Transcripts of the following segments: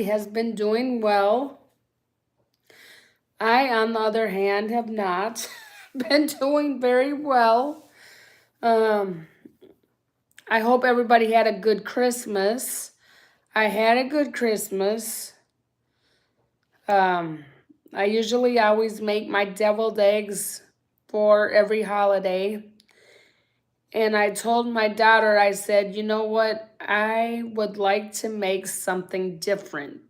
has been doing well. I, on the other hand, have not been doing very well. Um, I hope everybody had a good Christmas. I had a good Christmas. Um, I usually always make my deviled eggs for every holiday. And I told my daughter, I said, you know what? I would like to make something different.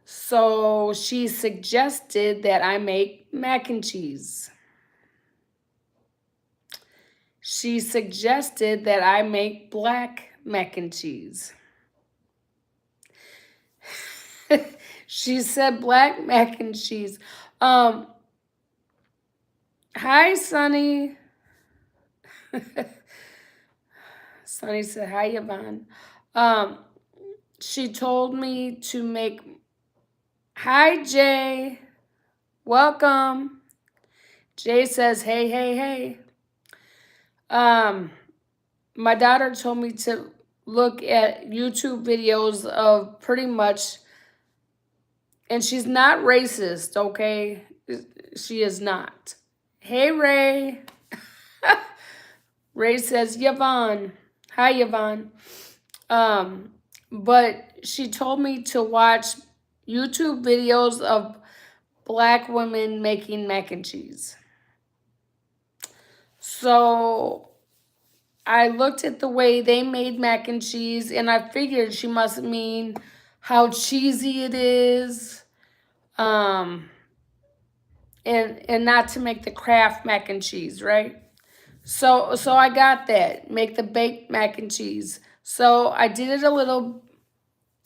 So she suggested that I make mac and cheese. She suggested that I make black mac and cheese. She said black mac and cheese. Um, Hi, Sunny. Sunny said, hi, Yvonne. Um, she told me to make, hi, Jay. Welcome. Jay says, hey, hey, hey. My daughter told me to look at YouTube videos of pretty much, and she's not racist, okay? She is not. Hey, Ray. Ray says, Yvonne. Hi, Yvonne. But she told me to watch YouTube videos of black women making mac and cheese. So I looked at the way they made mac and cheese, and I figured she must mean how cheesy it is, and not to make the Kraft mac and cheese, right? So I got that, make the baked mac and cheese. So I did it a little.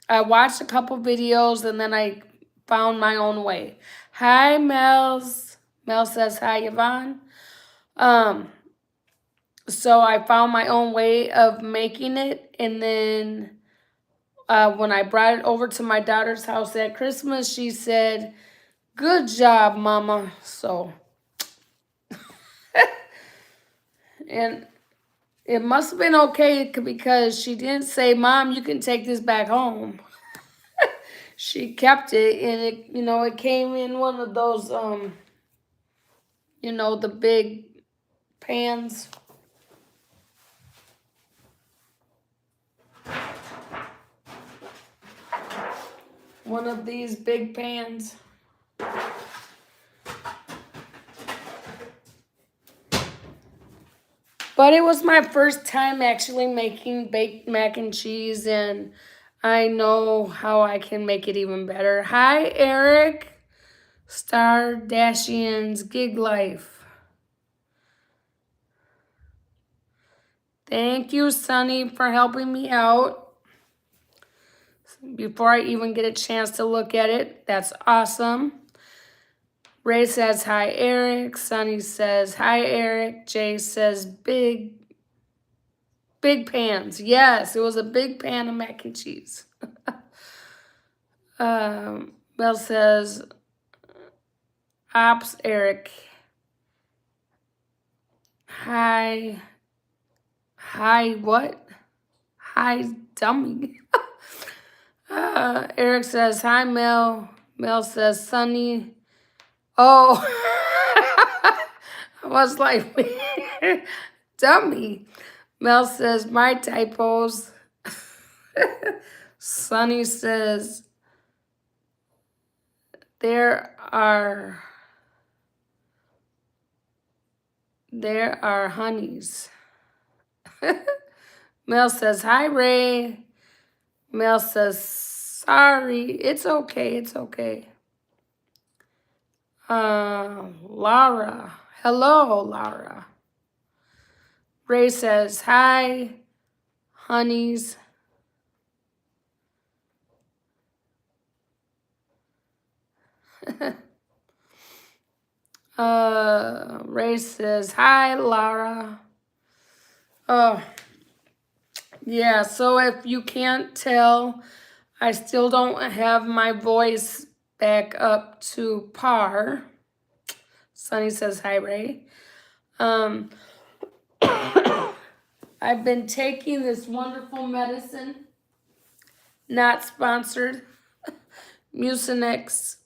I watched a couple videos, and then I found my own way. Hi, Mel's. Mel says hi, Yvonne. So I found my own way of making it, and then when I brought it over to my daughter's house at Christmas, she said, good job, Mama. So, and it must have been okay because she didn't say, Mom, you can take this back home. She kept it, and it came in one of those, the big pans. One of these big pans. But it was my first time actually making baked mac and cheese, and I know how I can make it even better. Hi, Eric. Star Dashian's Gig Life. Thank you, Sunny, for helping me out. Before I even get a chance to look at it, that's awesome. Ray says, hi, Eric. Sunny says, hi, Eric. Jay says, big pans. Yes, it was a big pan of mac and cheese. Bell says, Ops, Eric. Hi, what? Hi, dummy. Eric says, hi, Mel. Mel says, Sunny. Oh, I was like, dummy. Mel says, my typos. Sunny says, there are honeys. Mel says, hi, Ray. Mel says, sorry. It's okay. It's okay. Laura. Hello, Laura. Ray says, hi, honeys. Ray says, hi, Laura. Oh, yeah, so if you can't tell, I still don't have my voice back up to par. Sunny says, hi, Ray. I've been taking this wonderful medicine Not sponsored. Mucinex.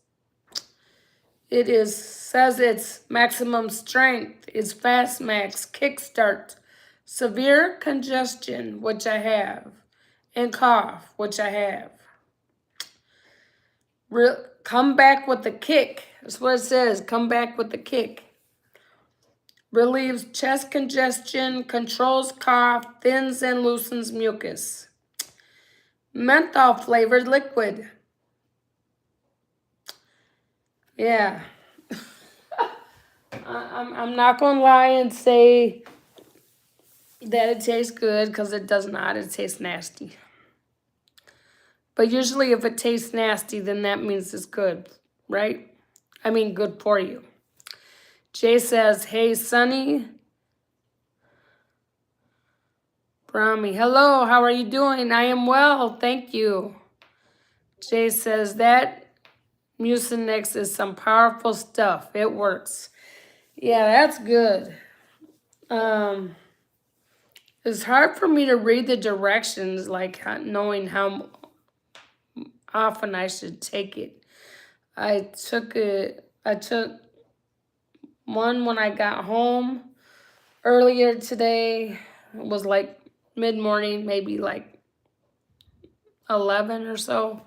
Says it's maximum strength is Fast Max Kickstart. Severe congestion, which I have, and cough, which I have. Come back with the kick. That's what it says. Come back with the kick. Relieves chest congestion, controls cough, thins and loosens mucus. Menthol flavored liquid. Yeah. I'm not going to lie and say that it tastes good, because it does not. It tastes nasty. But usually if it tastes nasty, then that means it's good, right? I mean, good for you. Jay says, hey, Sonny. Brahmi, hello, how are you doing? I am well, thank you. Jay says, that Mucinex is some powerful stuff. It works. Yeah, that's good. It's hard for me to read the directions, like knowing how often I should take it. I took one when I got home earlier today. It was like mid-morning, maybe like 11 or so.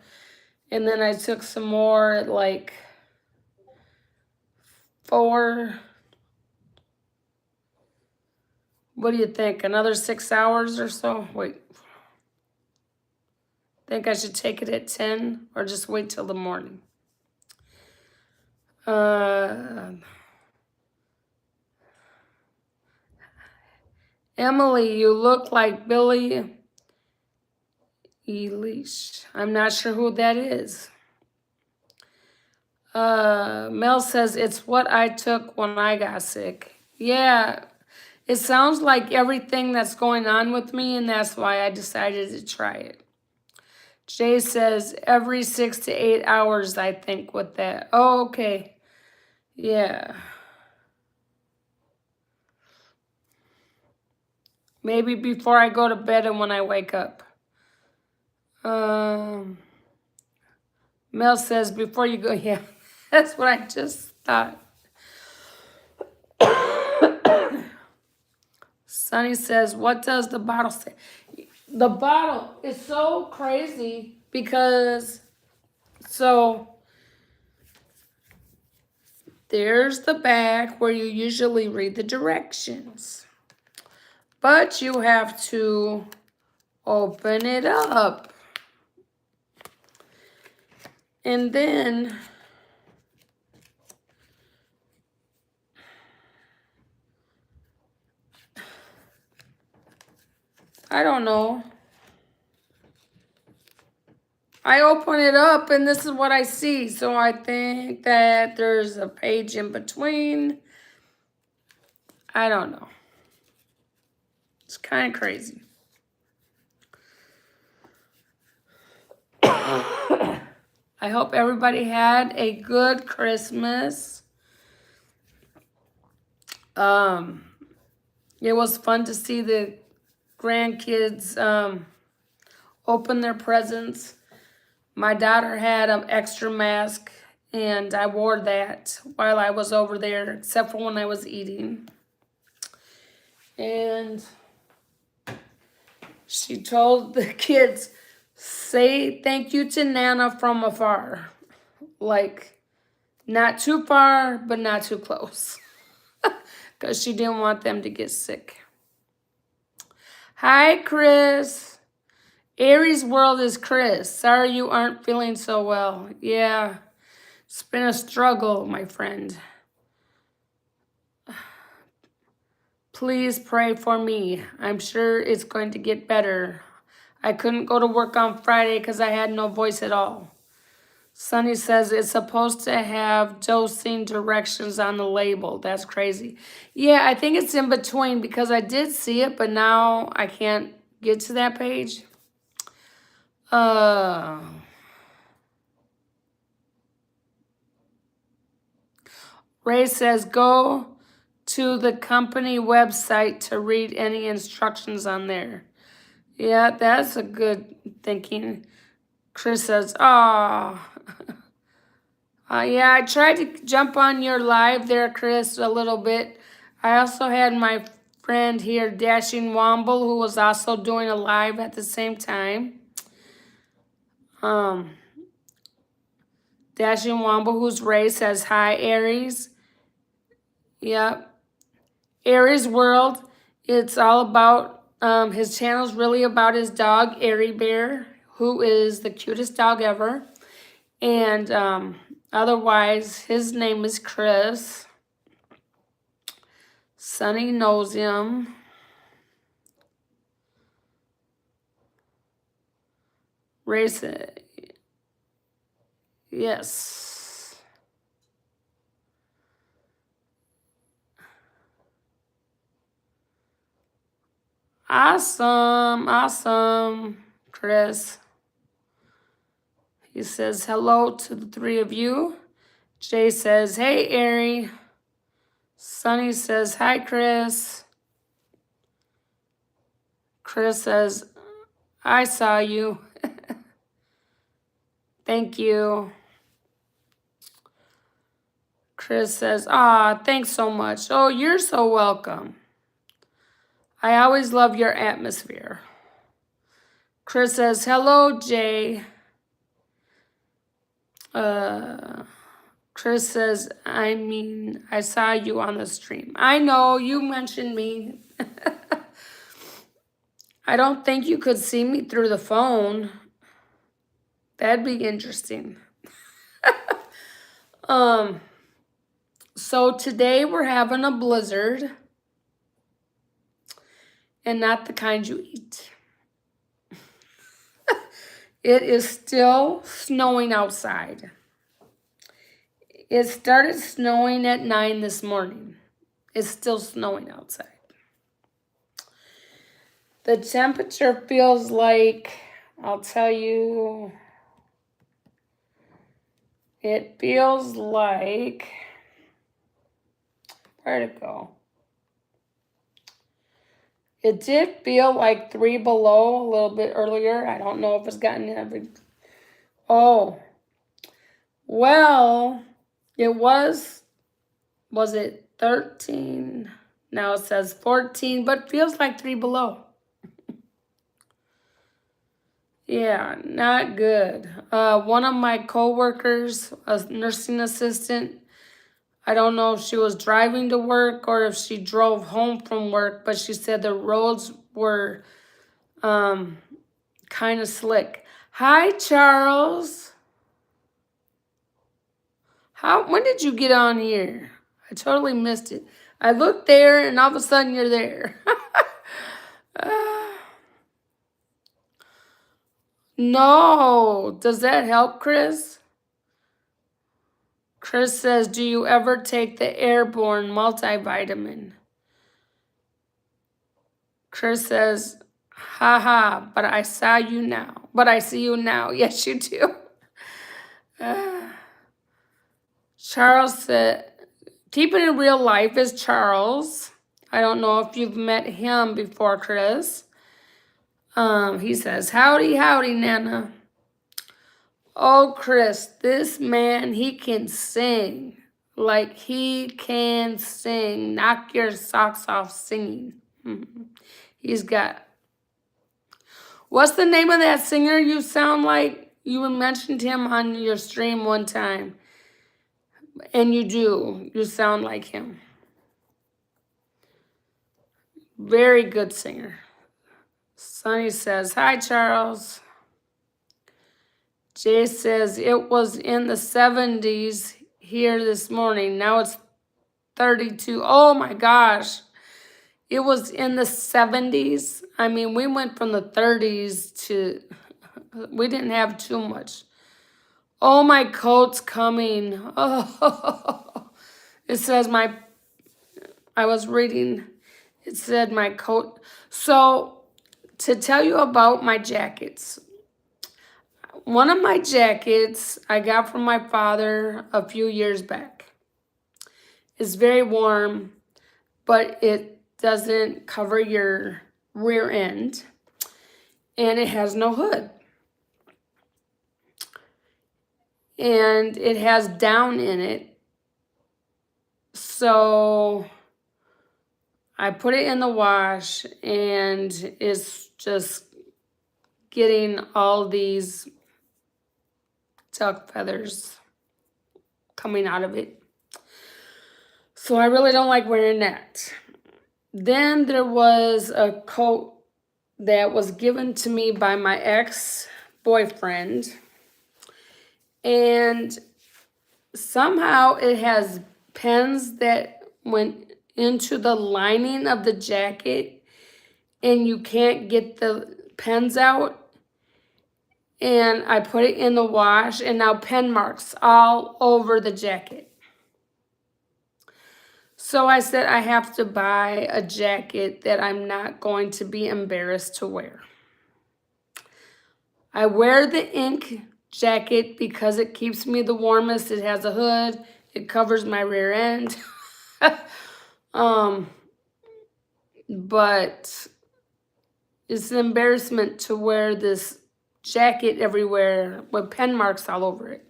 And then I took some more at like 4. What do you think? Another 6 hours or so? Wait. Think I should take it at 10 or just wait till the morning? Emily, you look like Billie Eilish. I'm not sure who that is. Mel says, it's what I took when I got sick. Yeah, it sounds like everything that's going on with me, and that's why I decided to try it. Jay says, every 6 to 8 hours, I think, with that. Oh, okay. Yeah. Maybe before I go to bed and when I wake up. Mel says, before you go, yeah, that's what I just thought. Sonny says, what does the bottle say? The bottle is so crazy because, so there's the back where you usually read the directions. But you have to open it up. And then I don't know. I open it up and this is what I see. So I think that there's a page in between. I don't know. It's kind of crazy. I hope everybody had a good Christmas. It was fun to see the grandkids open their presents. My daughter had an extra mask, and I wore that while I was over there, except for when I was eating. And she told the kids, say thank you to Nana from afar. Like, not too far, but not too close. Because she didn't want them to get sick. Hi, Chris. Aries World is Chris. Sorry you aren't feeling so well. Yeah, it's been a struggle, my friend. Please pray for me. I'm sure it's going to get better. I couldn't go to work on Friday because I had no voice at all. Sonny says it's supposed to have dosing directions on the label. That's crazy. Yeah, I think it's in between because I did see it, but now I can't get to that page. Ray says, go to the company website to read any instructions on there. Yeah, that's a good thinking. Chris says, "Oh, yeah, I tried to jump on your live there, Chris, a little bit. I also had my friend here, Dashing Womble, who was also doing a live at the same time. Dashing Womble, who's Ray, says, hi, Aries. Yep. Aries World. It's all about, his channel's really about his dog, Airy Bear, who is the cutest dog ever. And otherwise, his name is Chris. Sunny knows him. Race it. Yes. Awesome, Chris. He says hello to the three of you. Jay says, hey, Ari. Sunny says, hi, Chris. Chris says, I saw you. Thank you. Chris says, thanks so much. Oh, you're so welcome. I always love your atmosphere. Chris says, hello, Jay. Chris says, I saw you on the stream. I know, you mentioned me. I don't think you could see me through the phone. That'd be interesting. So today we're having a blizzard. And not the kind you eat. It is still snowing outside. It started snowing at 9 this morning. It's still snowing outside. The temperature feels like, I'll tell you, it feels like, where'd it go? It did feel like 3 below a little bit earlier. I don't know if it's gotten every... Oh. Well, it was it 13? Now it says 14, but feels like 3 below. Yeah, not good. One of my coworkers, a nursing assistant, I don't know if she was driving to work or if she drove home from work, but she said the roads were kind of slick. Hi, Charles. When did you get on here? I totally missed it. I looked there and all of a sudden you're there. No. Does that help, Chris? Chris says, do you ever take the Airborne multivitamin? Chris says, haha, but I saw you now. But I see you now. Yes, you do. Charles said, keeping in real life is Charles. I don't know if you've met him before, Chris. He says, howdy, Nana. Oh, Chris, this man, he can sing. Like, he can sing. Knock your socks off singing. He's got... What's the name of that singer you sound like? You mentioned him on your stream one time. And you do. You sound like him. Very good singer. Sonny says, hi, Charles. Jay says, it was in the 70s here this morning. Now it's 32. Oh, my gosh. It was in the 70s. I mean, we went from the 30s to... We didn't have too much. Oh, my coat's coming. Oh, it says I was reading, it said my coat. So, to tell you about my jackets. One of my jackets I got from my father a few years back. It's very warm, but it doesn't cover your rear end. And it has no hood. and it has down in it. So I put it in the wash, and it's just getting all these duck feathers coming out of it. So I really don't like wearing that. Then there was a coat that was given to me by my ex-boyfriend, and somehow it has pens that went into the lining of the jacket, and you can't get the pens out. And I put it in the wash, and now pen marks all over the jacket. So I said I have to buy a jacket that I'm not going to be embarrassed to wear. I wear the ink jacket because it keeps me the warmest. It has a hood. It covers my rear end. But it's an embarrassment to wear this jacket everywhere with pen marks all over it.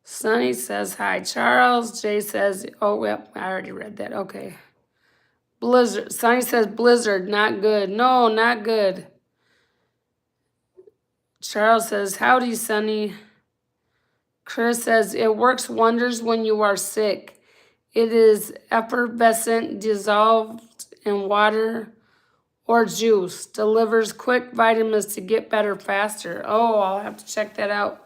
Sunny says, hi, Charles. Jay says, oh, yep, I already read that. Okay. Blizzard. Sunny says, blizzard, not good. No, not good. Charles says, howdy, Sunny. Chris says, it works wonders when you are sick. It is effervescent, dissolved in water or juice. Delivers quick vitamins to get better faster. Oh, I'll have to check that out.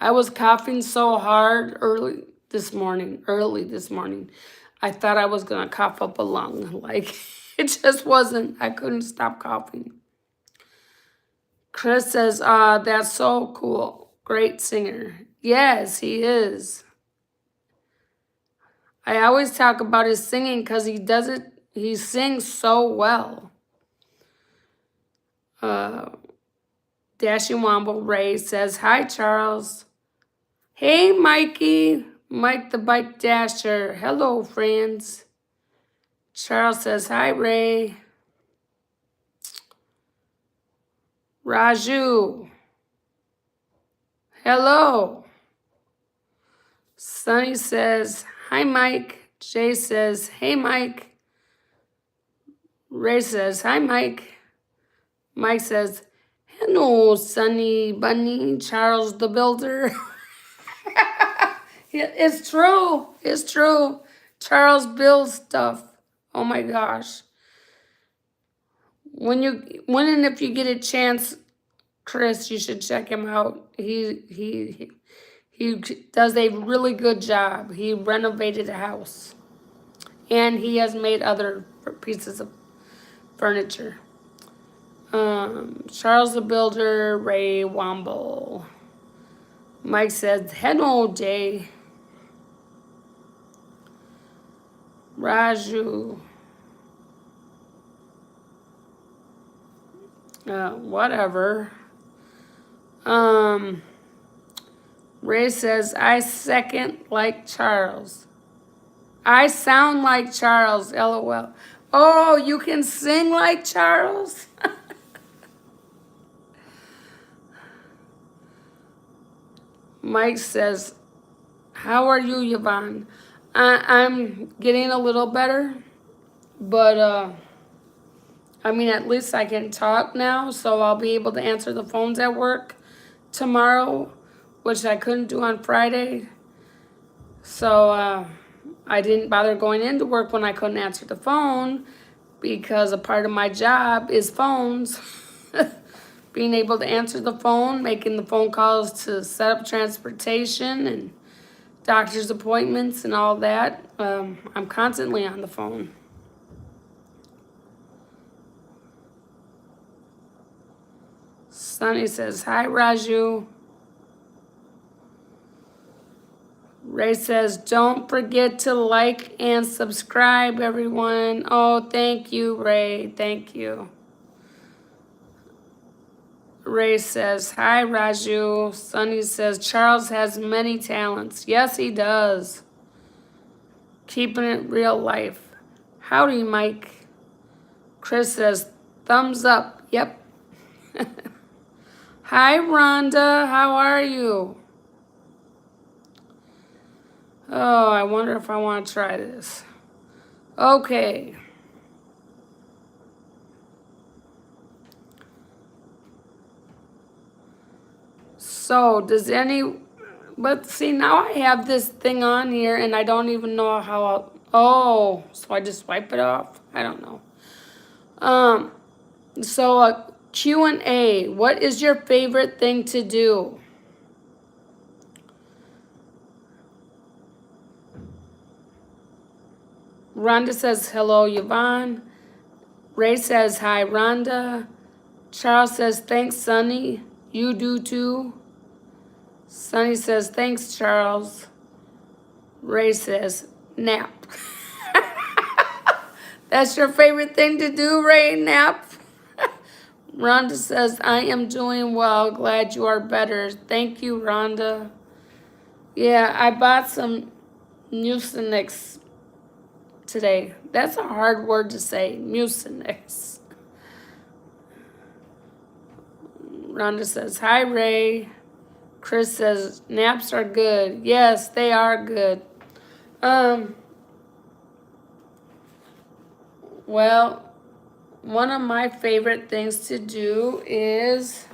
I was coughing so hard early this morning. I thought I was going to cough up a lung. Like, it just wasn't. I couldn't stop coughing. Chris says, that's so cool. Great singer. Yes, he is. I always talk about his singing because he sings so well. Dashing Womble Ray says, hi, Charles. Hey, Mikey. Mike the Bike Dasher. Hello, friends. Charles says, hi, Ray. Raju. Hello. Sunny says, hi, Mike. Jay says, hey, Mike. Ray says, hi, Mike. Mike says, hello, Sunny Bunny, Charles the Builder. It's true. It's true. Charles builds stuff. Oh my gosh. When and if you get a chance, Chris, you should check him out. He does a really good job. He renovated a house, and he has made other pieces of furniture. Charles the Builder, Ray Womble. Mike says, hello, Jay. Raju. Whatever. Ray says, I second like Charles. I sound like Charles, LOL. Oh, you can sing like Charles? Mike says, how are you, Yvonne? I'm getting a little better, but I mean, at least I can talk now, so I'll be able to answer the phones at work tomorrow, which I couldn't do on Friday. So I didn't bother going into work when I couldn't answer the phone, because a part of my job is phones. Being able to answer the phone, making the phone calls to set up transportation and doctor's appointments and all that. I'm constantly on the phone. Sunny says, hi, Raju. Ray says, don't forget to like and subscribe, everyone. Oh, thank you, Ray. Thank you. Ray says, hi, Raju. Sunny says, Charles has many talents. Yes, he does. Keeping it real life. Howdy, Mike. Chris says, thumbs up. Yep. Hi, Rhonda. How are you? Oh, I wonder if I want to try this. Okay. So, but see, now I have this thing on here and I don't even know oh, so I just wipe it off? I don't know. So a Q&A, what is your favorite thing to do? Rhonda says, hello, Yvonne. Ray says, hi, Rhonda. Charles says, thanks, Sonny. You do too. Sonny says, thanks, Charles. Ray says, nap. That's your favorite thing to do, Ray? Nap? Rhonda says, I am doing well. Glad you are better. Thank you, Rhonda. Yeah, I bought some Mucinex today. That's a hard word to say, Mucinex. Rhonda says, hi, Ray. Chris says, naps are good. Yes, they are good. Well, one of my favorite things to do is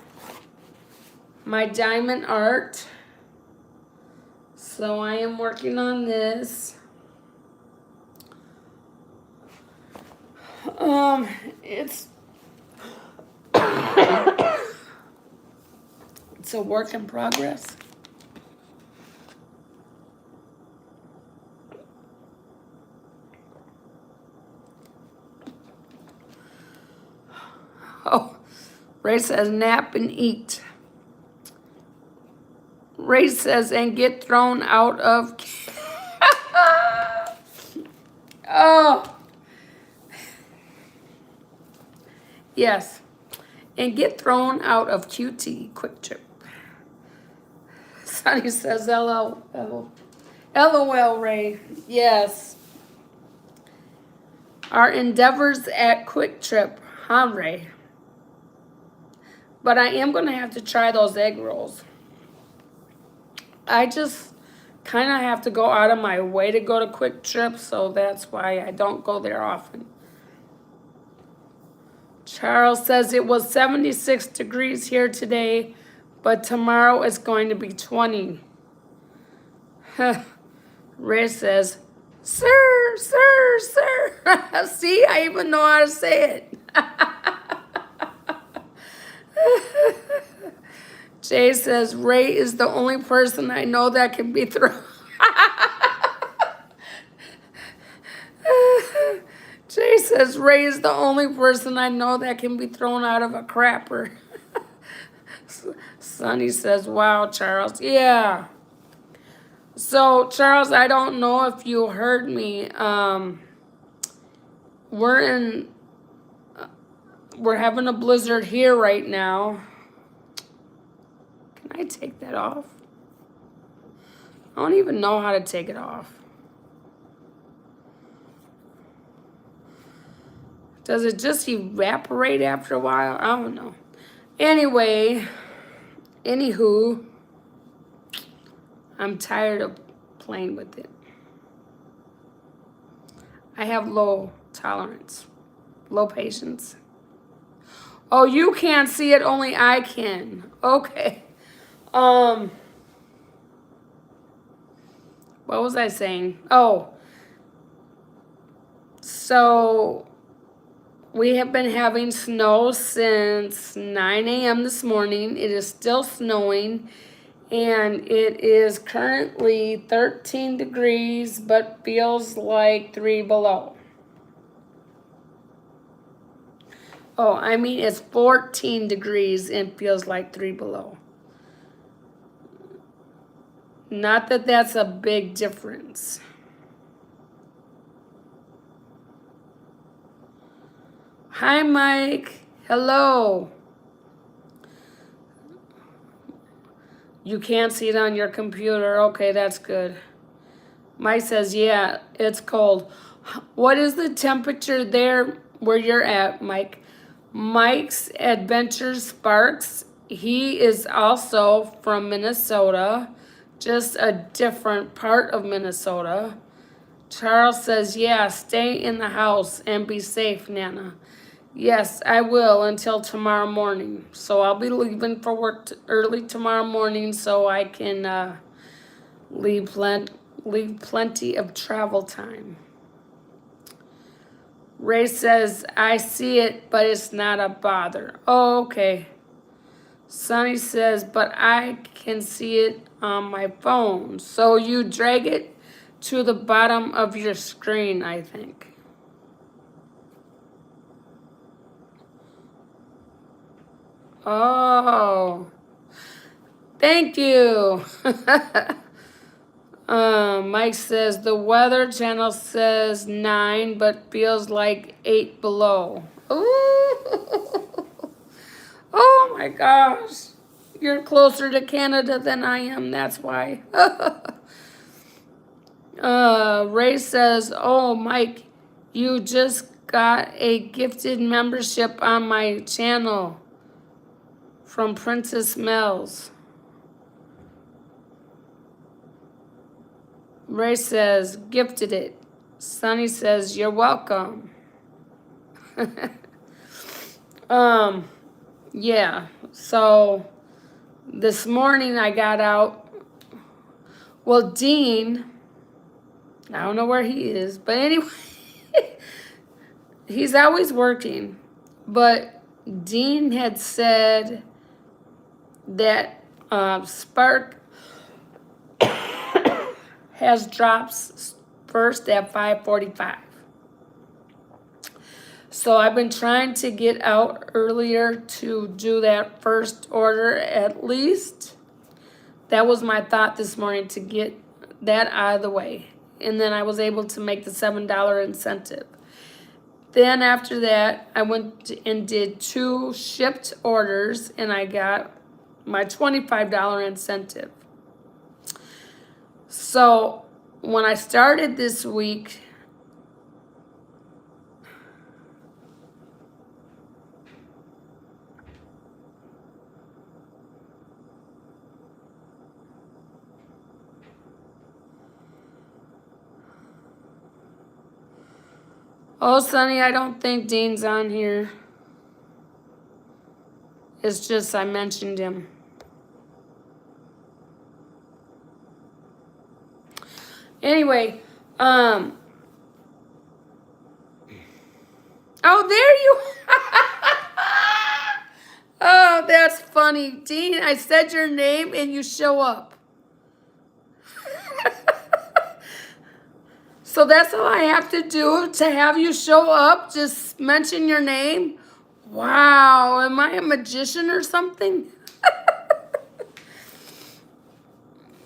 my diamond art. So I am working on this. It's it's a work in progress. Oh, Ray says nap and eat. Ray says and get thrown out of. Oh, yes, and get thrown out of QT Quick Trip. Sonny says LOL, Ray. Yes. Our endeavors at Quick Trip, huh, Ray? But I am going to have to try those egg rolls. I just kind of have to go out of my way to go to Quick Trip, so that's why I don't go there often. Charles says it was 76 degrees here today, but tomorrow it's going to be 20. Ray says, sir. See, I even know how to say it. Jay says, Ray is the only person I know that can be thrown. Jay says, Ray is the only person I know that can be thrown out of a crapper. Sonny says, wow, Charles. Yeah. So, Charles, I don't know if you heard me. We're having a blizzard here right now. Can I take that off? I don't even know how to take it off. Does it just evaporate after a while? I don't know. Anyway, anywho, I'm tired of playing with it. I have low tolerance, low patience. Oh, you can't see it, only I can. Okay. What was I saying? Oh, so we have been having snow since 9 a.m. this morning. It is still snowing, and it is currently 13 degrees, but feels like 3 below. Oh, I mean, it's 14 degrees and feels like 3 below. Not that that's a big difference. Hi, Mike. Hello. You can't see it on your computer. Okay, that's good. Mike says, yeah, it's cold. What is the temperature there where you're at, Mike? Mike's Adventure Sparks. He is also from Minnesota, just a different part of Minnesota. Charles says, yeah, stay in the house and be safe, Nana. Yes, I will until tomorrow morning. So I'll be leaving for work early tomorrow morning so I can leave plenty of travel time. Ray says, I see it, but it's not a bother. Oh, okay. Sonny says, but I can see it on my phone. So you drag it to the bottom of your screen, I think. Oh, thank you. Mike says the Weather Channel says 9, but feels like 8 below. Ooh. Oh my gosh. You're closer to Canada than I am, that's why. Ray says, oh, Mike, you just got a gifted membership on my channel from Princess Mel's. Ray says, gifted it. Sonny says, you're welcome. Yeah, so this morning I got out. Well, Dean, I don't know where he is, but anyway, he's always working. But Dean had said that Spark has drops first at 5:45. So I've been trying to get out earlier to do that first order at least. That was my thought this morning, to get that out of the way. And then I was able to make the $7 incentive. Then after that, I went and did 2 shipped orders and I got my $25 incentive. So when I started this week, oh, Sonny, I don't think Dean's on here. It's just I mentioned him. Anyway, oh, there you Oh, that's funny. Dean, I said your name and you show up. So that's all I have to do to have you show up? Just mention your name? Wow, am I a magician or something?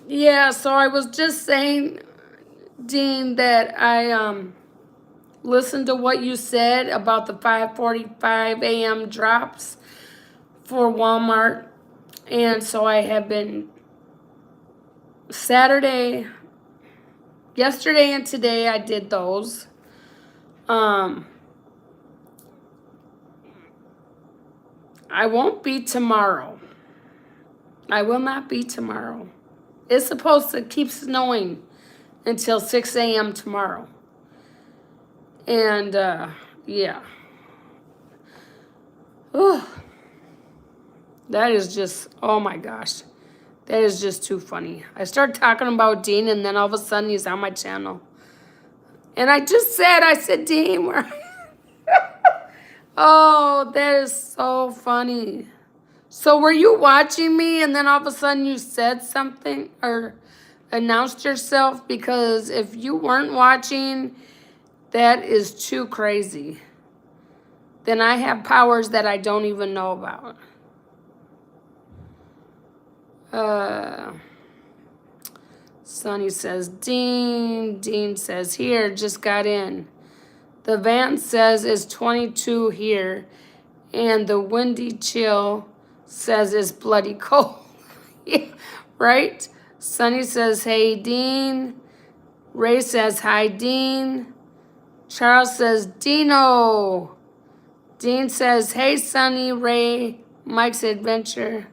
Yeah, so I was just saying, Dean, that I listened to what you said about the 5:45 a.m. drops for Walmart. And so I have been yesterday and today I did those. I won't be tomorrow. I will not be tomorrow. It's supposed to keep snowing until 6 a.m. tomorrow. And, yeah. Ooh. That is just, oh my gosh. That is just too funny. I started talking about Dean and then all of a sudden he's on my channel. And I said, Dean, where? Oh, that is so funny. So were you watching me and then all of a sudden you said something or announced yourself? Because if you weren't watching, that is too crazy. Then I have powers that I don't even know about. Sonny says, Dean. Dean says, here, just got in. The van says it's 22 here. And the windy chill says it's bloody cold. Yeah, right? Sonny says, hey, Dean. Ray says, hi, Dean. Charles says, Dino. Dean says, hey, Sonny, Ray, Mike's Adventure.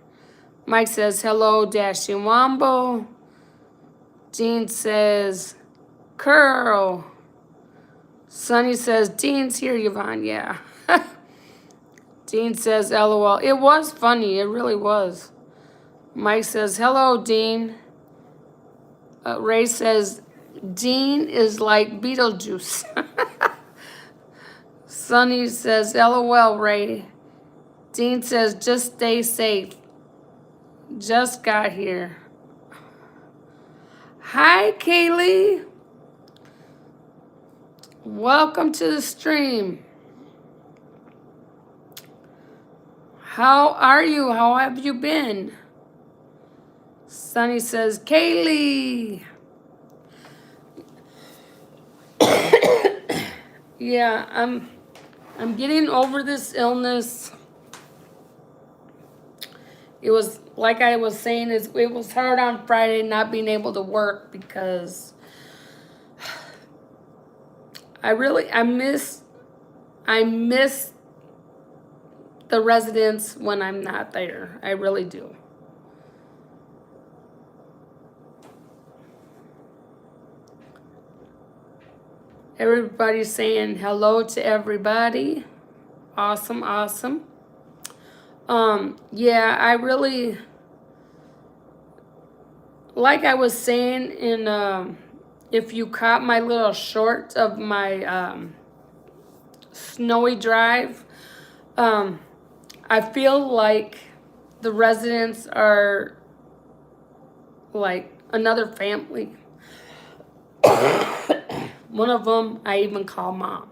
Mike says, hello, Dashy Wombo. Dean says, Curl. Sonny says, Dean's here, Yvonne, yeah. Dean says, LOL. It was funny, it really was. Mike says, hello, Dean. Ray says, Dean is like Beetlejuice. Sonny says, LOL, Ray. Dean says, just stay safe. Just got here. Hi, Kaylee. Welcome to the stream. How are you? How have you been? Sonny says, Kaylee. Yeah, I'm getting over this illness. It was, like I was saying, it was hard on Friday not being able to work because I miss the residents when I'm not there. I really do. Everybody's saying hello to everybody. Awesome, awesome. Yeah, I really, like I was saying in, if you caught my little short of my, snowy drive, I feel like the residents are like another family. One of them I even call Mom.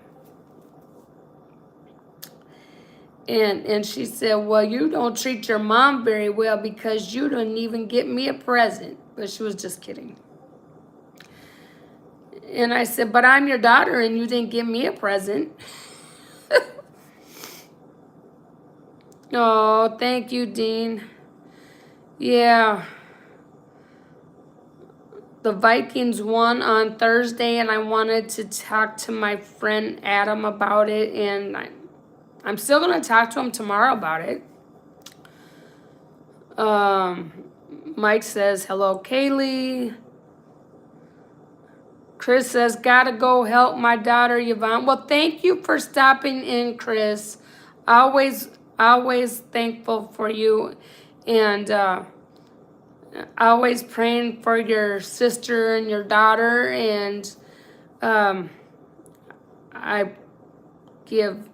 And she said, well, you don't treat your mom very well because you didn't even get me a present. But she was just kidding. And I said, but I'm your daughter and you didn't give me a present. Oh, thank you, Dean. Yeah. The Vikings won on Thursday and I wanted to talk to my friend Adam about it. And I'm still going to talk to him tomorrow about it. Mike says, hello, Kaylee. Chris says, gotta go help my daughter, Yvonne. Well, thank you for stopping in, Chris. Always thankful for you. And always praying for your sister and your daughter. And I give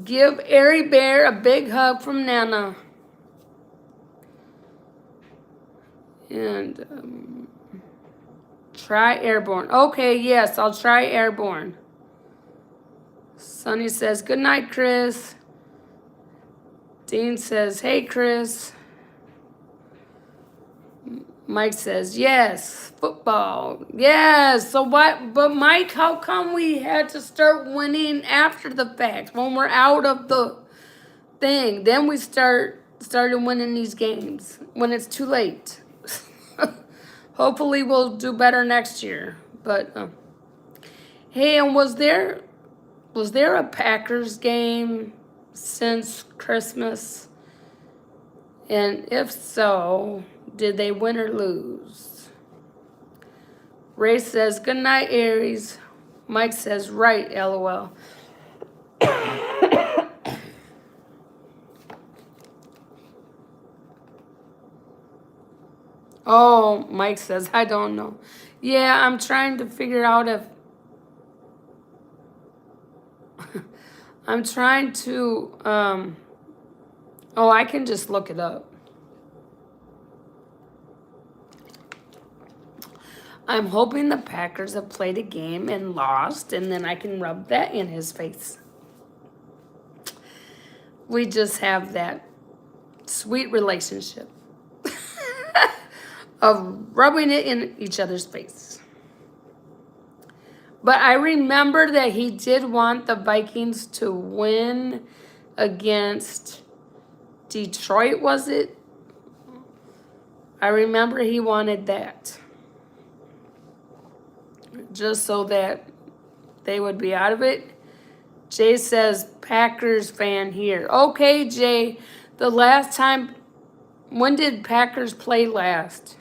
Airy Bear a big hug from Nana. And try Airborne. Okay, yes, I'll try Airborne. Sonny says, good night, Chris. Dean says, hey, Chris. Mike says, yes, football. Yes, so what? But Mike, how come we had to start winning after the fact? When we're out of the thing, then we started winning these games when it's too late. Hopefully we'll do better next year. But hey, and was there a Packers game since Christmas? And if so, did they win or lose? Ray says, good night, Aries. Mike says, right, LOL. Oh, Mike says, I don't know. Yeah, I'm trying to figure out if... I'm trying to... Oh, I can just look it up. I'm hoping the Packers have played a game and lost, and then I can rub that in his face. We just have that sweet relationship of rubbing it in each other's face. But I remember that he did want the Vikings to win against Detroit, was it? I remember he wanted that. just so that they would be out of it. Jay says, Packers fan here. Okay, Jay, the last time, when did Packers play last?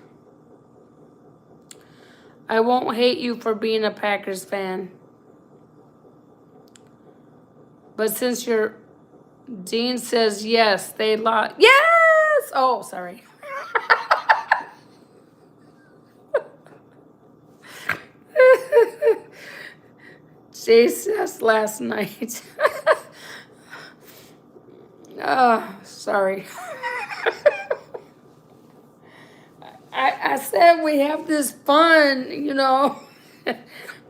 I won't hate you for being a Packers fan. But since your Dean says yes, they lost. Yes! Oh, sorry. Jay says last night. Sorry. I said we have this fun,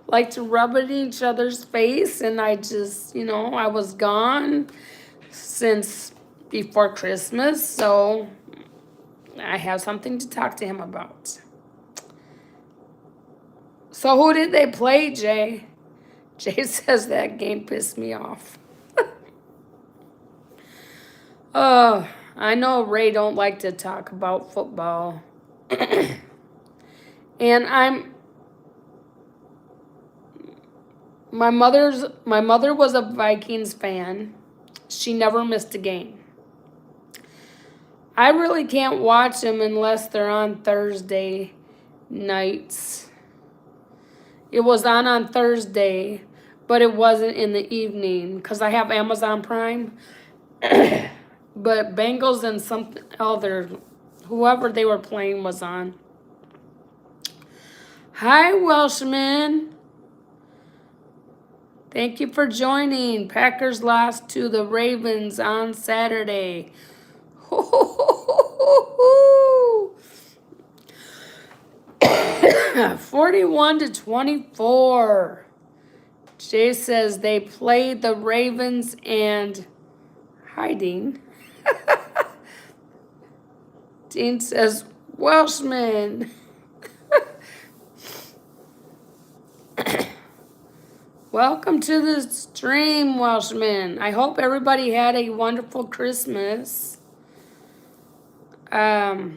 like to rub it in each other's face, and I just, I was gone since before Christmas, so I have something to talk to him about. So who did they play, Jay? Jay says that game pissed me off. I know Ray don't like to talk about football. And my mother was a Vikings fan. She never missed a game. I really can't watch them unless they're on Thursday nights. It was on Thursday, but it wasn't in the evening because I have Amazon Prime. But Bengals and something other, whoever they were playing was on. Hi, Welshman. Thank you for joining. Packers lost to the Ravens on Saturday. 41-24. Jay says they played the Ravens and hiding. Dean says, Welshman. Welcome to the stream, Welshman. I hope everybody had a wonderful Christmas. I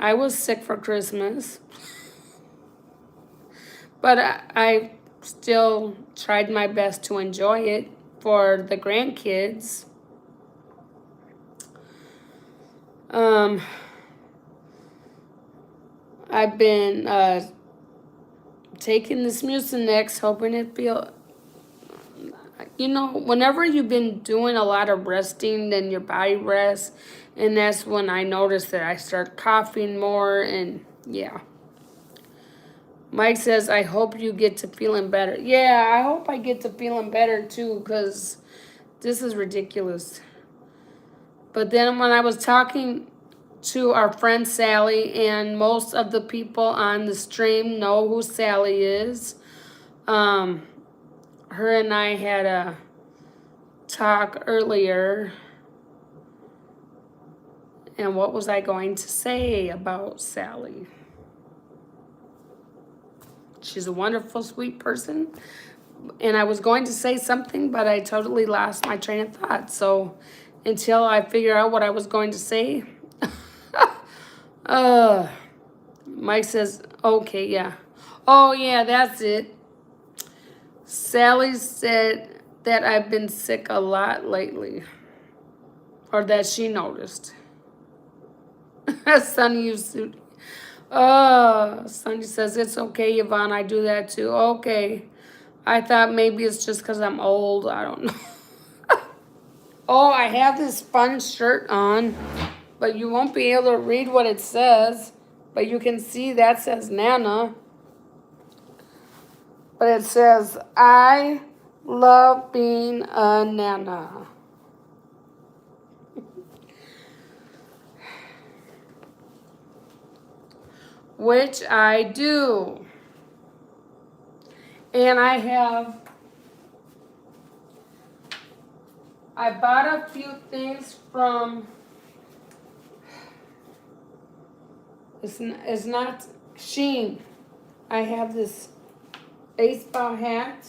was sick for Christmas. But I still tried my best to enjoy it for the grandkids. I've been taking this Mucinex, hoping it feel. Whenever you've been doing a lot of resting, then your body rests, and that's when I notice that I start coughing more, and yeah. Mike says, I hope you get to feeling better. Yeah, I hope I get to feeling better too, because this is ridiculous. But then when I was talking to our friend Sally, and most of the people on the stream know who Sally is, her and I had a talk earlier. And what was I going to say about Sally? She's a wonderful, sweet person. And I was going to say something, but I totally lost my train of thought. So until I figure out what I was going to say. Mike says, okay, yeah. Oh, yeah, that's it. Sally said that I've been sick a lot lately. Or that she noticed. Sonny, you suit. Sonny says, it's okay, Yvonne. I do that too. Okay. I thought maybe it's just because I'm old. I don't know. Oh, I have this fun shirt on, but you won't be able to read what it says. But you can see that says Nana. But it says, I love being a Nana. Which I do. And I bought a few things from, it's not Shein. I have this baseball hat.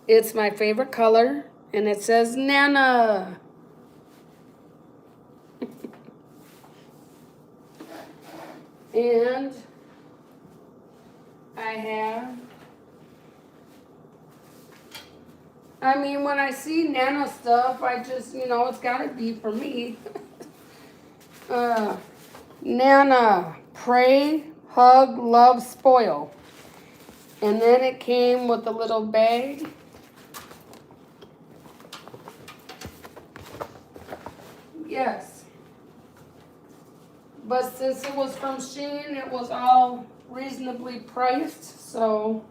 It's my favorite color, and it says Nana. And I have. I mean, when I see Nana stuff, I just, it's got to be for me. Nana, pray, hug, love, spoil. And then it came with a little bag. Yes. But since it was from Shein, it was all reasonably priced, so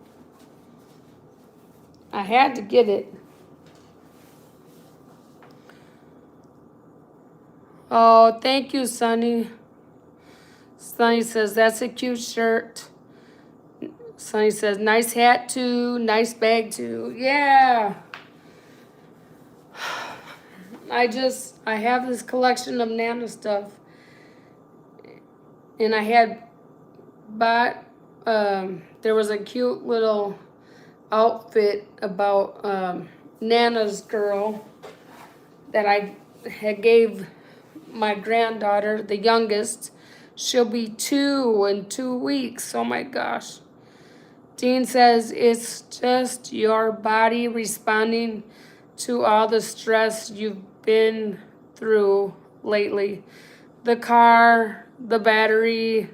I had to get it. Oh, thank you, Sunny. Sunny says, that's a cute shirt. Sunny says, nice hat too, nice bag too. Yeah. I have this collection of Nana stuff. And I had bought, there was a cute little outfit about Nana's girl that I had gave my granddaughter, the youngest. She'll be 2 in 2 weeks. Oh my gosh. Dean says it's just your body responding to all the stress you've been through lately. The car, the battery,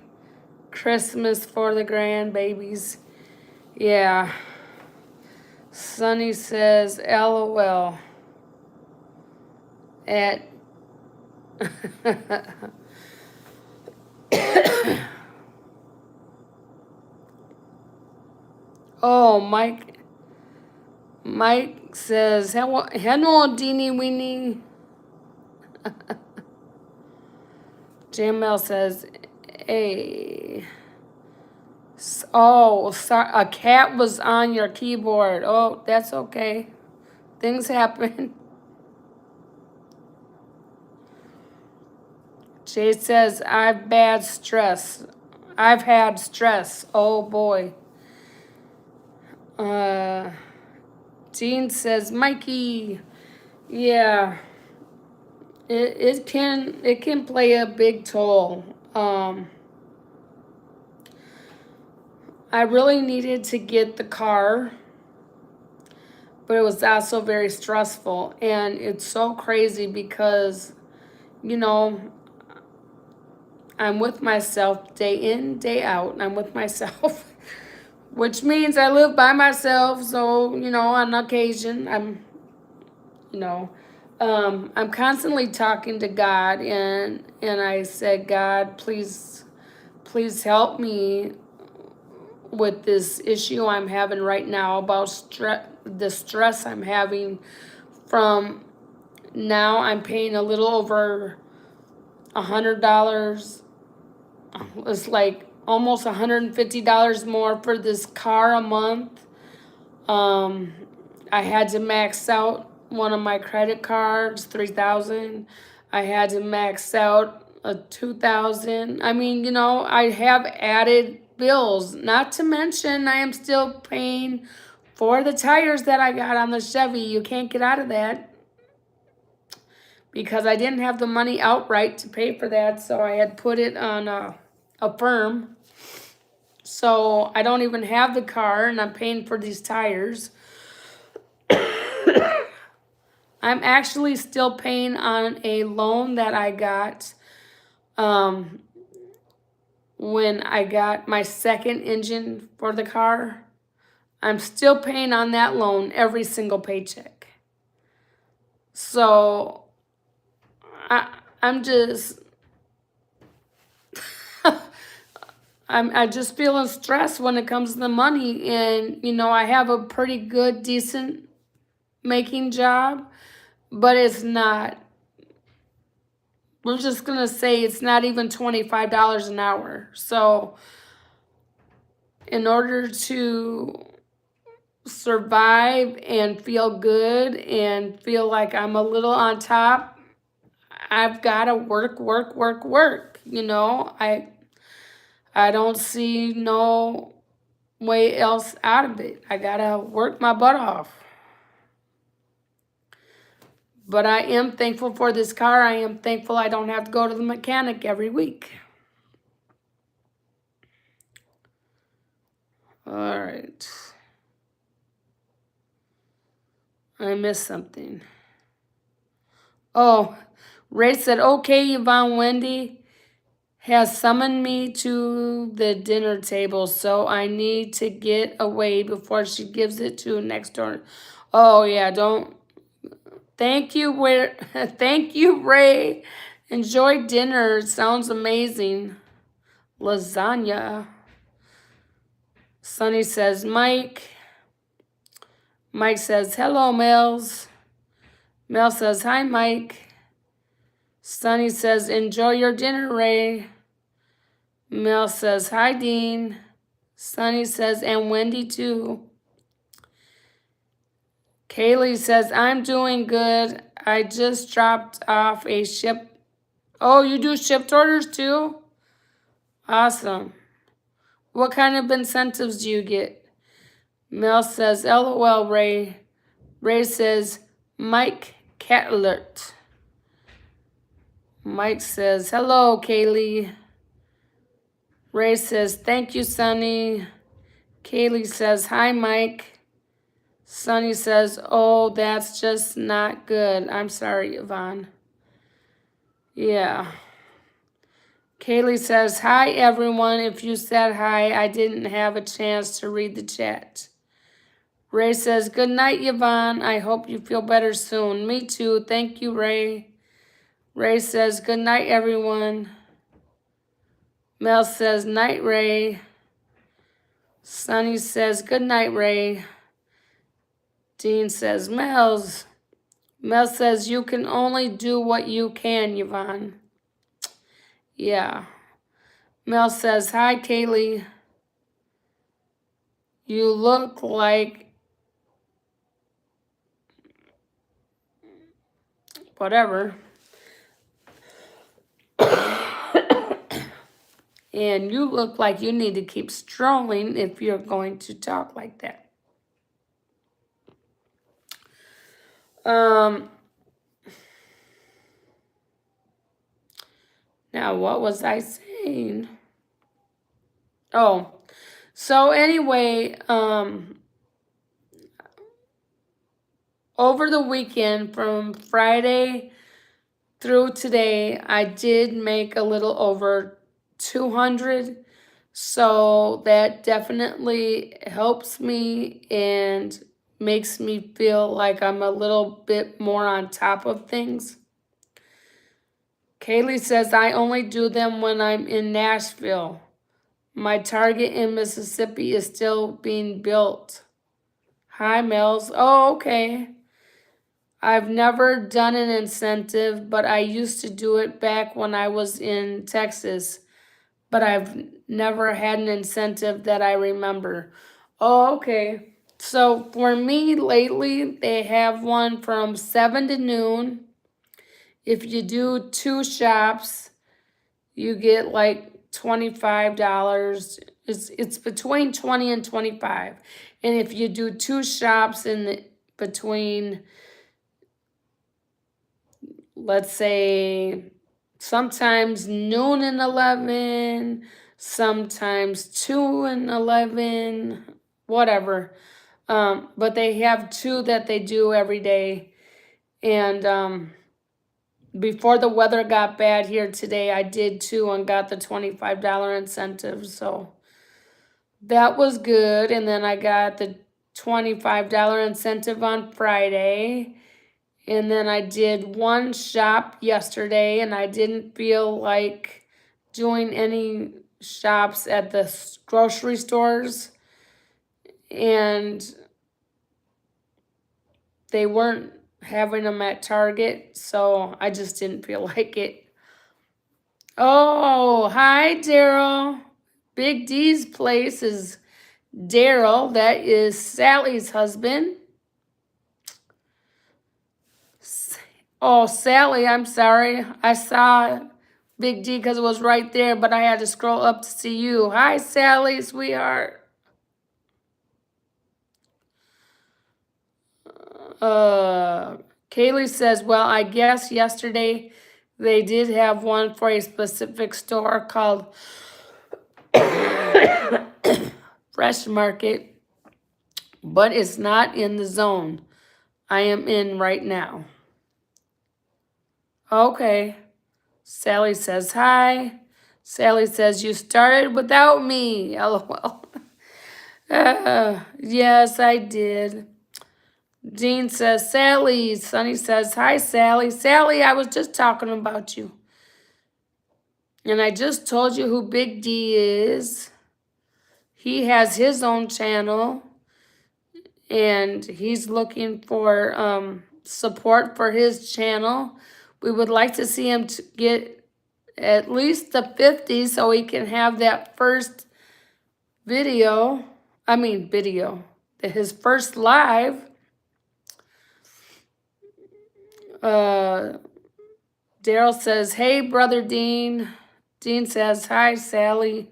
Christmas for the grandbabies. Yeah. Sunny says, LOL. At oh, Mike says, hello, Deanie Weenie. JML says, hey. Oh, sorry, a cat was on your keyboard. Oh, that's okay. Things happen. Jay says, I've had stress. Oh boy. Jean says, Mikey. Yeah. It can play a big toll. I really needed to get the car, but it was also very stressful. And it's so crazy because, I'm with myself day in, day out. I'm with myself, which means I live by myself. So, on occasion, I'm constantly talking to God, and I said, God, please help me with this issue I'm having right now about the stress I'm having from now. I'm paying a little over $100. It's like almost $150 more for this car a month. I had to max out one of my credit cards, $3,000. I had to max out a $2,000. I mean, I have added bills. Not to mention, I am still paying for the tires that I got on the Chevy. You can't get out of that because I didn't have the money outright to pay for that, so I had put it on a firm. So I don't even have the car, and I'm paying for these tires. I'm actually still paying on a loan that I got when I got my second engine for the car. I'm still paying on that loan every single paycheck. So I'm just I'm just feeling stressed when it comes to the money. And I have a pretty good, decent making job, but it's not, we're just gonna say it's not even $25 an hour. So in order to survive and feel good and feel like I'm a little on top, I've got to work. I don't see no way else out of it. I got to work my butt off. But I am thankful for this car. I am thankful I don't have to go to the mechanic every week. All right. I missed something. Oh, Ray said, okay, Yvonne, Wendy has summoned me to the dinner table, so I need to get away before she gives it to next door. Oh, yeah, don't. Thank you, thank you, Ray. Enjoy dinner. It sounds amazing. Lasagna. Sonny says, Mike. Mike says, hello, Mills. Mel says, hi, Mike. Sonny says, enjoy your dinner, Ray. Mel says, hi, Dean. Sonny says, and Wendy, too. Kaylee says, I'm doing good. I just dropped off a ship. Oh, you do shipped orders, too? Awesome. What kind of incentives do you get? Mel says, LOL, Ray. Ray says, Mike Cat Alert. Mike says, hello, Kaylee. Ray says, thank you, Sonny. Kaylee says, hi, Mike. Sonny says, oh, that's just not good. I'm sorry, Yvonne. Yeah. Kaylee says, hi, everyone. If you said hi, I didn't have a chance to read the chat. Ray says, good night, Yvonne. I hope you feel better soon. Me too. Thank you, Ray. Ray says, good night, everyone. Mel says, night, Ray. Sonny says, good night, Ray. Dean says, Mel's. Mel says, you can only do what you can, Yvonne. Yeah. Mel says, hi, Kaylee. You look like whatever. And you look like you need to keep strolling if you're going to talk like that. Now, what was I saying? Oh, so anyway, over the weekend from Friday through today, I did make a little over 200. So that definitely helps me and makes me feel like I'm a little bit more on top of things. Kaylee says, I only do them when I'm in Nashville. My Target in Mississippi is still being built. Hi, Mills. Oh, okay. I've never done an incentive, but I used to do it back when I was in Texas. But I've never had an incentive that I remember. Oh, okay. So for me lately, they have one from 7 to noon. If you do 2 shops, you get like $25. It's between 20 and 25. And if you do 2 shops in between, let's say, sometimes noon and 11, sometimes 2 and 11, whatever. But they have 2 that they do every day. And before the weather got bad here today, I did 2 and got the $25 incentive. So that was good. And then I got the $25 incentive on Friday. And then I did 1 shop yesterday, and I didn't feel like doing any shops at the grocery stores. And they weren't having them at Target, so I just didn't feel like it. Oh, hi, Daryl. Big D's place is Daryl. That is Sally's husband. Oh, Sally, I'm sorry. I saw Big D because it was right there, but I had to scroll up to see you. Hi, Sally, sweetheart. Kaylee says, well, I guess yesterday they did have one for a specific store called Fresh Market, but it's not in the zone I am in right now. Okay. Sally says hi. Sally says, you started without me. LOL. Yes, I did. Jean says, Sally. Sunny says, hi, Sally. Sally, I was just talking about you. And I just told you who Big D is. He has his own channel. And he's looking for support for his channel. We would like to see him to get at least the 50 so he can have that first video. His first live. Daryl says, hey, Brother Dean. Dean says, hi, Sally.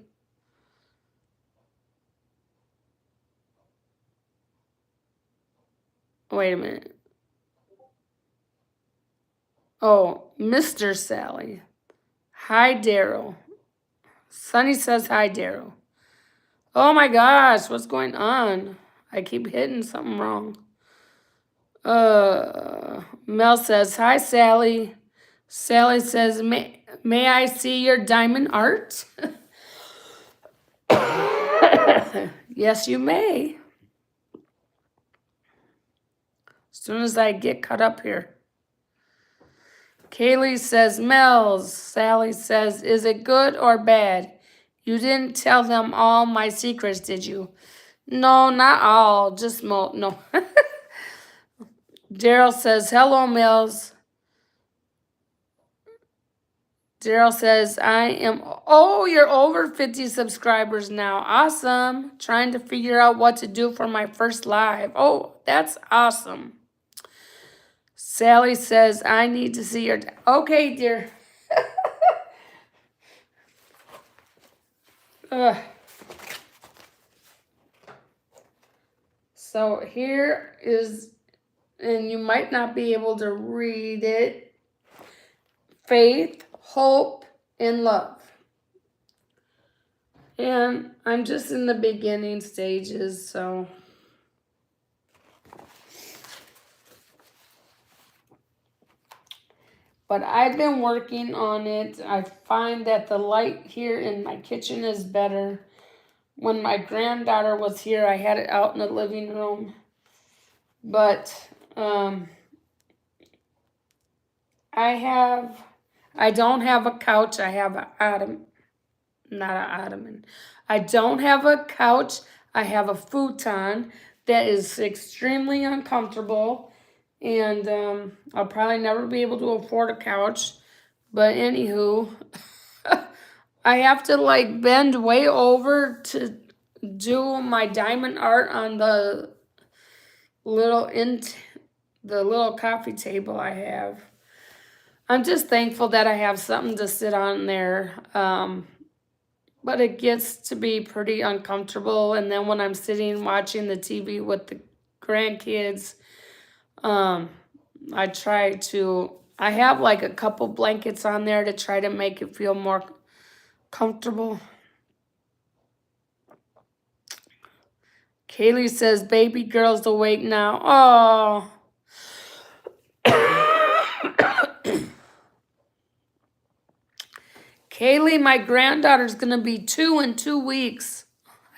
Wait a minute. Oh, Mr. Sally. Hi, Daryl. Sunny says, hi, Daryl. Oh my gosh, what's going on? I keep hitting something wrong. Mel says, hi, Sally. Sally says, may I see your diamond art? Yes, you may. As soon as I get caught up here. Kaylee says, Mel's. Sally says, is it good or bad? You didn't tell them all my secrets, did you? No, not all. Just no. Daryl says, hello, Mills. Daryl says, you're over 50 subscribers now. Awesome. Trying to figure out what to do for my first live. Oh, that's awesome. Sally says, I need to see your... Okay, dear. So here is, and you might not be able to read it, faith, hope, and love. And I'm just in the beginning stages, so... But I've been working on it. I find that the light here in my kitchen is better. When my granddaughter was here, I had it out in the living room. But I don't have a couch. I have an ottoman. Not an ottoman. I don't have a couch. I have a futon that is extremely uncomfortable. And I'll probably never be able to afford a couch. But anywho, I have to like bend way over to do my diamond art on the little coffee table I have. I'm just thankful that I have something to sit on there. But it gets to be pretty uncomfortable. And then when I'm sitting watching the TV with the grandkids, I have like a couple blankets on there to try to make it feel more comfortable. Kaylee says, baby girl's awake now. Oh. Kaylee, my granddaughter's going to be 2 in 2 weeks.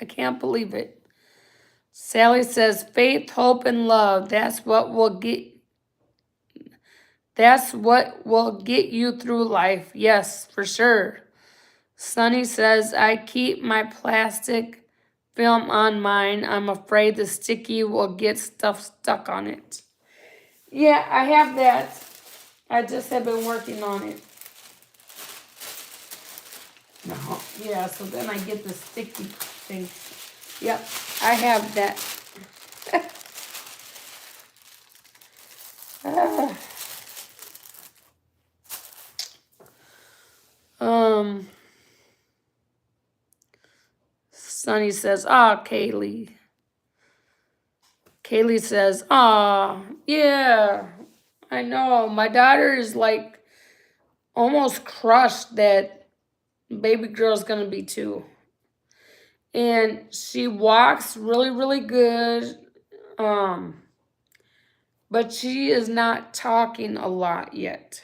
I can't believe it. Sally says, faith, hope, and love. That's what will get you through life. Yes, for sure. Sunny says, I keep my plastic film on mine. I'm afraid the sticky will get stuff stuck on it. Yeah, I have that. I just have been working on it. No, yeah, so then I get the sticky thing. Yep, I have that. Sunny says, Kaylee. Kaylee says, yeah, I know. My daughter is like almost crushed that baby girl's gonna be 2. And she walks really, really good. But she is not talking a lot yet.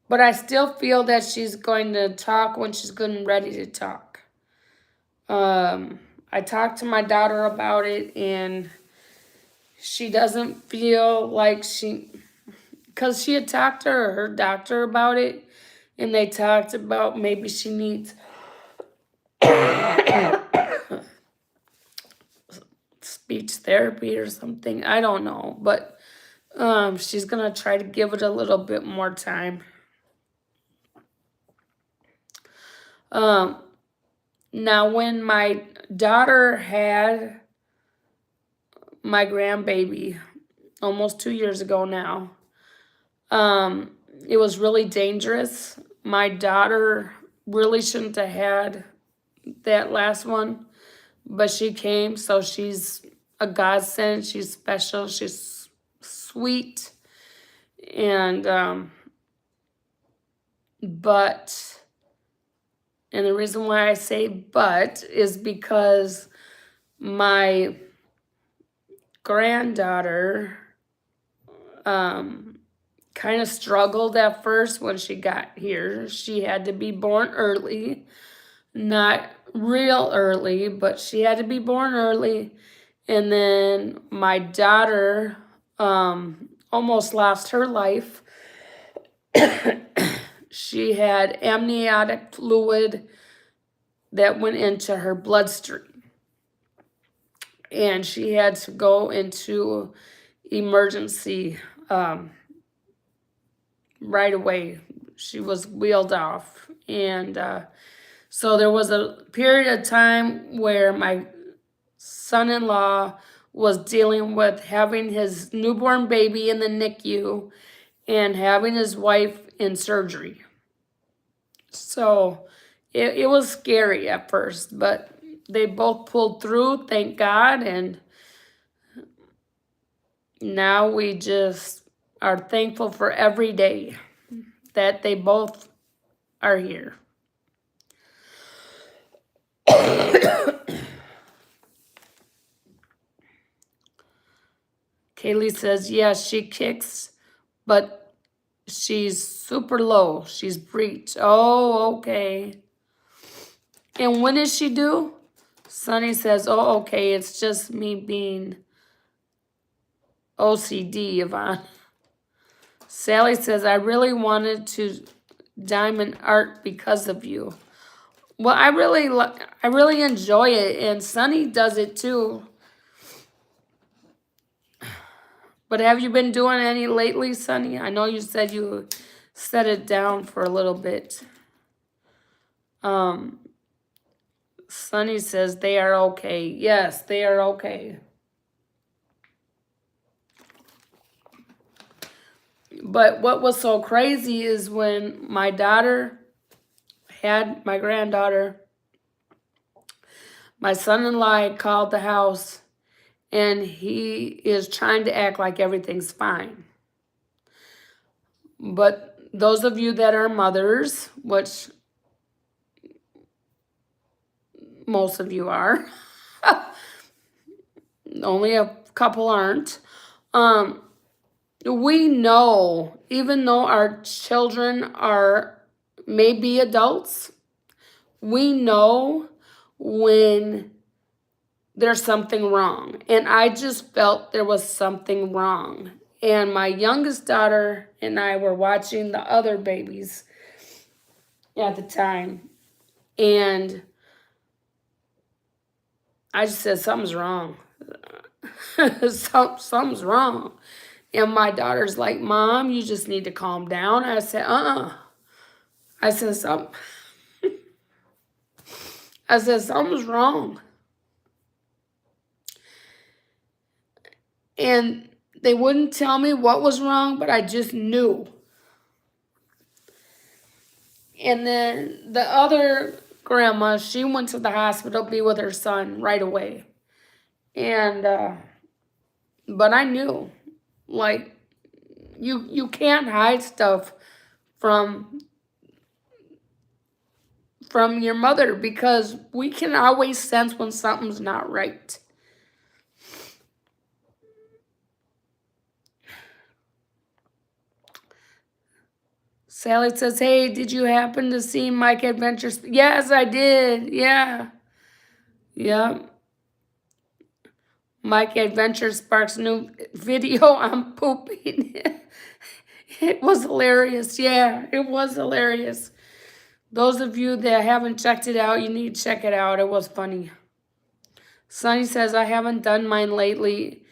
But I still feel that she's going to talk when she's good and ready to talk. I talked to my daughter about it, and she doesn't feel like because she had talked to her doctor about it, and they talked about maybe she needs speech therapy or something. I don't know, but she's gonna try to give it a little bit more time. Now, when my daughter had my grandbaby almost 2 years ago now, it was really dangerous. My daughter really shouldn't have had that last one, but she came, so she's a godsend. She's special. She's sweet. And, and the reason why I say but is because my granddaughter kind of struggled at first when she got here. She had to be born early, not real early, but she had to be born early. And then my daughter almost lost her life. She had amniotic fluid that went into her bloodstream. And she had to go into emergency right away. She was wheeled off. And so there was a period of time where my son-in-law was dealing with having his newborn baby in the NICU and having his wife in surgery. So it was scary at first, but they both pulled through, thank God, and now we just are thankful for every day that they both are here. Kaylee says, yes, she kicks, but she's super low. She's breech. Oh, okay. And when is she due? Sunny says, oh, okay, it's just me being OCD, Yvonne. Sally says, I really wanted to diamond art because of you. Well, I really enjoy it, and Sunny does it too. But have you been doing any lately, Sunny? I know you said you set it down for a little bit. Sunny says they are okay. Yes, they are okay. But what was so crazy is when my daughter had my granddaughter, my son-in-law called the house, and he is trying to act like everything's fine. But those of you that are mothers, which most of you are, only a couple aren't, we know, even though our children are maybe adults, we know when there's something wrong. And I just felt there was something wrong. And my youngest daughter and I were watching the other babies at the time. And I just said, something's wrong. Something's wrong. And my daughter's like, Mom, you just need to calm down. I said, I said, something's wrong. And they wouldn't tell me what was wrong, but I just knew. And then the other grandma, she went to the hospital to be with her son right away. And, but I knew, like, you can't hide stuff from from your mother, because we can always sense when something's not right. Sally says, hey, did you happen to see Mike Adventures? Yes, I did. Yeah. Yep. Mike Adventure Sparks new video on pooping. It was hilarious. Yeah, it was hilarious. Those of you that haven't checked it out, you need to check it out. It was funny. Sunny says, I haven't done mine lately.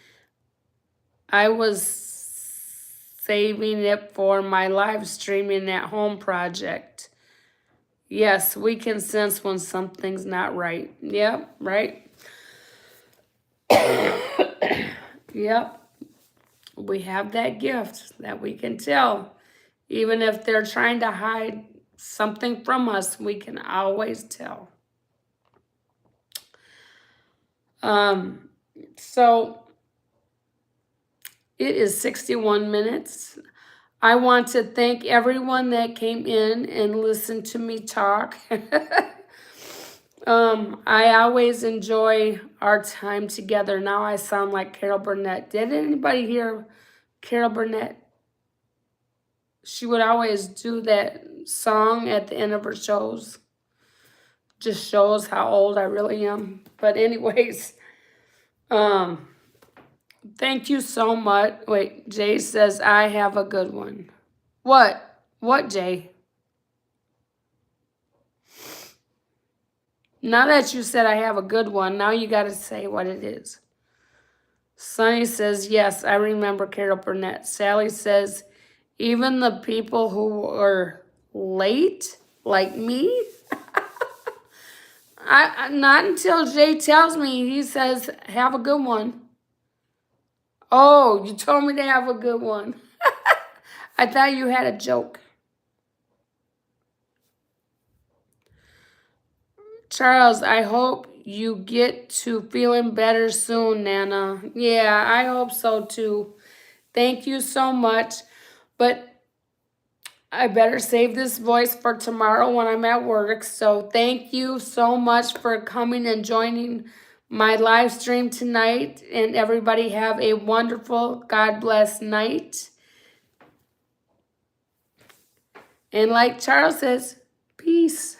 I was saving it for my live streaming at home project. Yes, we can sense when something's not right. Yep, right. Yep. We have that gift that we can tell. Even if they're trying to hide something from us, we can always tell. So it is 61 minutes. I want to thank everyone that came in and listened to me talk. I always enjoy our time together. Now I sound like Carol Burnett. Did anybody hear Carol Burnett? She would always do that song at the end of her shows. Just shows how old I really am. But anyways, thank you so much. Wait, Jay says, I have a good one. What? What, Jay? Now that you said I have a good one, now you got to say what it is. Sunny says, yes, I remember Carol Burnett. Sally says, even the people who were late, like me? Not until Jay tells me. He says, have a good one. Oh, you told me to have a good one. I thought you had a joke. Charles, I hope you get to feeling better soon, Nana. Yeah, I hope so too. Thank you so much. But I better save this voice for tomorrow when I'm at work. So thank you so much for coming and joining my live stream tonight. And everybody have a wonderful, God bless night. And like Charles says, peace.